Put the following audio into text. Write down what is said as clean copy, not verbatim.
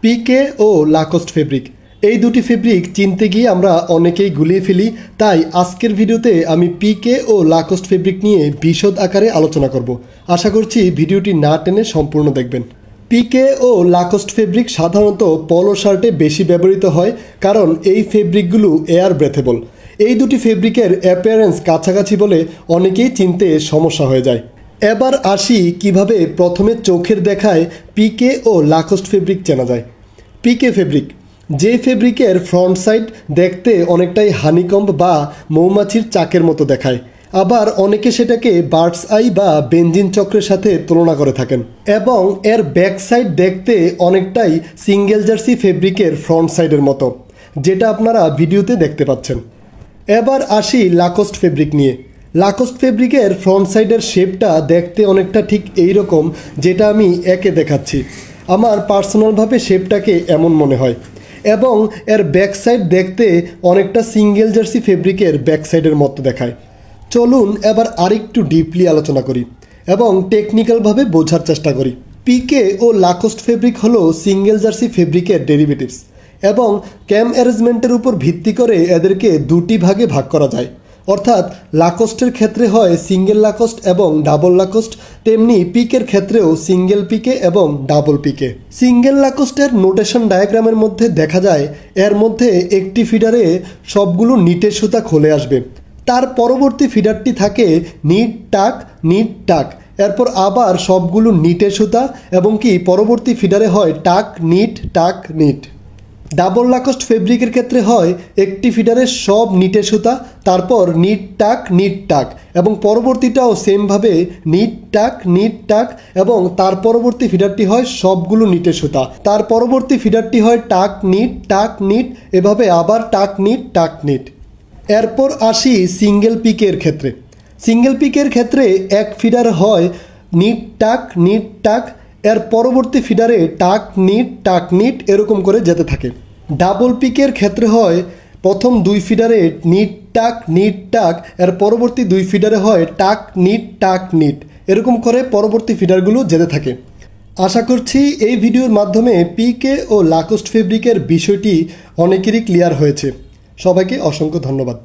পিকে ও Lacoste fabric এই দুটি fabric চিনতে গিয়ে আমরা অনেকেই গুলিয়ে ফেলি। তাই আজকের ভিডিওতে আমি পিকে ও লাকোস্ট ফেব্রিক নিয়ে বিশদ আকারে আলোচনা করব। আশা করছি ভিডিওটি না টেনে সম্পূর্ণ দেখবেন। পিকে ও লাকোস্ট ফেব্রিক সাধারণত পলো শার্টে বেশি ব্যবহৃত হয়, কারণ এই ফেব্রিকগুলো এয়ার ব্রেথেবল। এই দুটি ফেব্রিকের অ্যাপিয়ারেন্স কাছাকাছি বলে অনেকেই চিনতে সমস্যা হয়ে যায়। এবার আসি কিভাবে প্রথমে চোখের দেখায় পিকে ও লাকোস্ট ফেব্রিক চেনা যায়। পিকে ফেব্রিক, যে ফেব্রিকের ফ্রন্ট সাইড দেখতে অনেকটাই হানিকম্ব বা মৌমাছির চাকের মতো দেখায়, আবার অনেকে সেটাকে বার্ডস আই বা বেঞ্জিন চক্রের সাথে তুলনা করে থাকেন, এবং এর ব্যাক সাইড দেখতে অনেকটাই সিঙ্গেল জার্সি ফেব্রিকের ফ্রন্ট সাইডের মতো, যেটা আপনারা ভিডিওতে দেখতে পাচ্ছেন। এবার আসি লাকোস্ট ফেব্রিক নিয়ে। লাকোস্ট ফেব্রিকের ফ্রন্ট সাইডের শেপটা দেখতে অনেকটা ঠিক এই রকম, যেটা আমি একে দেখাচ্ছি। আমার পার্সোনালভাবে শেপটাকে এমন মনে হয়, এবং এর ব্যাক সাইড দেখতে অনেকটা সিঙ্গেল জার্সি ফেব্রিকের ব্যাক সাইডের মতো দেখায়। চলুন এবার আরেকটু ডিপলি আলোচনা করি এবং টেকনিক্যালভাবে বোঝার চেষ্টা করি। পিকে ও লাকোস্ট ফেব্রিক হলো সিঙ্গেল জার্সি ফেব্রিকের ডেরিভেটিভস, এবং ক্যাম অ্যারেঞ্জমেন্টের উপর ভিত্তি করে এদেরকে দুটি ভাগে ভাগ করা যায়। অর্থাৎ লাকোস্টের ক্ষেত্রে হয় সিঙ্গেল লাকোস্ট এবং ডাবল লাকোস্ট, তেমনি পিকের ক্ষেত্রেও সিঙ্গেল পিকে এবং ডাবল পিকে। সিঙ্গেল লাকোস্টের নোটেশন ডায়াগ্রামের মধ্যে দেখা যায় এর মধ্যে একটি ফিডারে সবগুলো নিটের সুতা খুলে আসবে, তার পরবর্তী ফিডারটি থাকে নিট টাক, এরপর আবার সবগুলো নিটের সুতা, এবং কি পরবর্তী ফিডারে হয় টাক নিট। ডাবল লাকোস্ট ফেব্রিকের ক্ষেত্রে হয় একটি ফিডারে সব নিটের সুতা, তারপর নিট টাক, এবং পরবর্তীটাও সেমভাবে নিট টাক, এবং তার পরবর্তী ফিডারটি হয় সবগুলো নিটের সুতা, তার পরবর্তী ফিডারটি হয় টাক নিট, এভাবে আবার টাক নিট। এরপর আসি সিঙ্গেল পিকের ক্ষেত্রে। সিঙ্গেল পিকের ক্ষেত্রে এক ফিডার হয় নিট টাক, এর পরবর্তী ফিডারে টাক নিট এরকম করে যেতে থাকে। ডাবল পিকের ক্ষেত্রে হয় প্রথম দুই ফিডারে নিট টাক, এর পরবর্তী দুই ফিডারে হয় টাক নিট এরকম করে পরবর্তী ফিডারগুলো যেতে থাকে। আশা করছি এই ভিডিওর মাধ্যমে পিকে ও লাকোস্ট ফেব্রিকের বিষয়টি অনেকেরই ক্লিয়ার হয়েছে। সবাইকে অসংখ্য ধন্যবাদ।